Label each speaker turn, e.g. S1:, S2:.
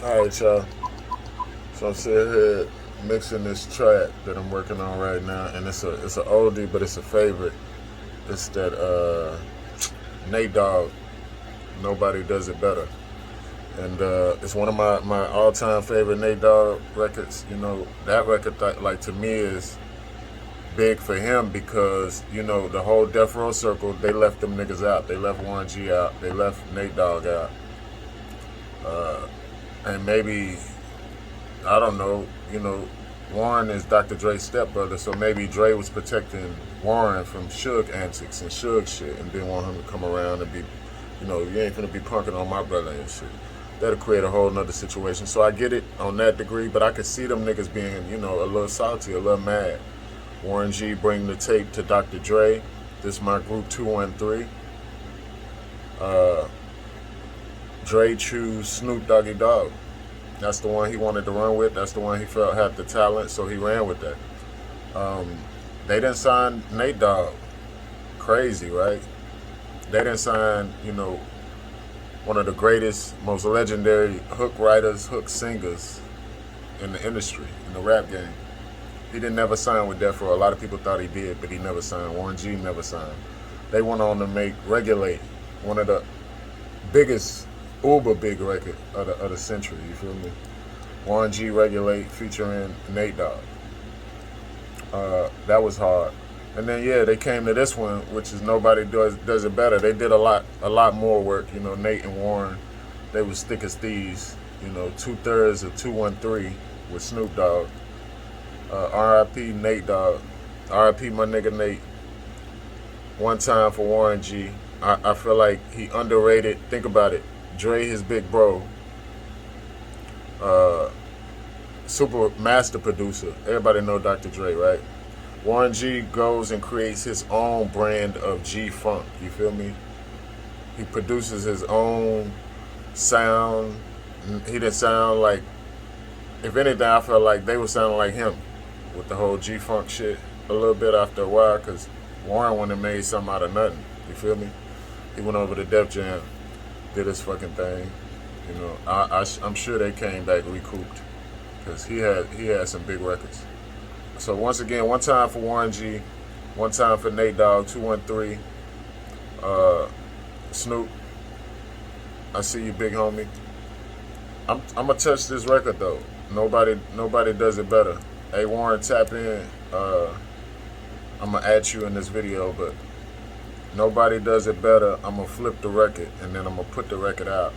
S1: Alright, y'all. So I'm sitting here mixing this track that I'm working on right now, and it's a oldie, but it's a favorite. It's that Nate Dogg, Nobody Does It Better. And it's one of my all-time favorite Nate Dogg records. You know, that record, like, to me is big for him because, you know, the whole Death Row circle, they left them niggas out. They left Warren G out. They left Nate Dogg out. And maybe, I don't know, you know, Warren is Dr. Dre's stepbrother, so maybe Dre was protecting Warren from Suge antics and Suge shit and didn't want him to come around and be, you know, you ain't finna be punking on my brother and shit. That'll create a whole nother situation. So I get it on that degree, but I could see them niggas being, you know, a little salty, a little mad. Warren G bring the tape to Dr. Dre. This is my group 213. Dre choose Snoop Doggy Dogg. That's the one he wanted to run with. That's the one he felt had the talent, so he ran with that. They didn't sign Nate Dogg. Crazy, right? They didn't sign, you know, one of the greatest, most legendary hook writers, hook singers in the industry, in the rap game. He didn't never sign with Death Row. A lot of people thought he did, but he never signed. Warren G never signed. They went on to make Regulate, one of the biggest, uber big record of the century, you feel me? Warren G Regulate featuring Nate Dogg. That was hard. And then yeah, they came to this one, which is Nobody Does It Better. They did a lot more work. You know, Nate and Warren, they was thick as thieves. You know, 2/3 of 213 with Snoop Dogg. R.I.P. Nate Dogg. R.I.P. my nigga Nate. One time for Warren G. I feel like he underrated. Think about it. Dre, his big bro. Super master producer. Everybody know Dr. Dre, right? Warren G goes and creates his own brand of G-Funk. You feel me? He produces his own sound. He didn't sound like, if anything, I felt like they were sounding like him with the whole G-Funk shit a little bit after a while, because Warren went and made something out of nothing. You feel me? He went over to Def Jam, did his fucking thing. You know, I'm sure they came back recouped because he had some big records. So once again, one time for Warren G, one time for Nate Dogg, 213. Snoop, I see you, big homie. I'm gonna touch this record though. Nobody does it better. Hey Warren, tap in. I'm gonna add you in this video, but Nobody Does It Better. I'm gonna flip the record and then I'm gonna put the record out.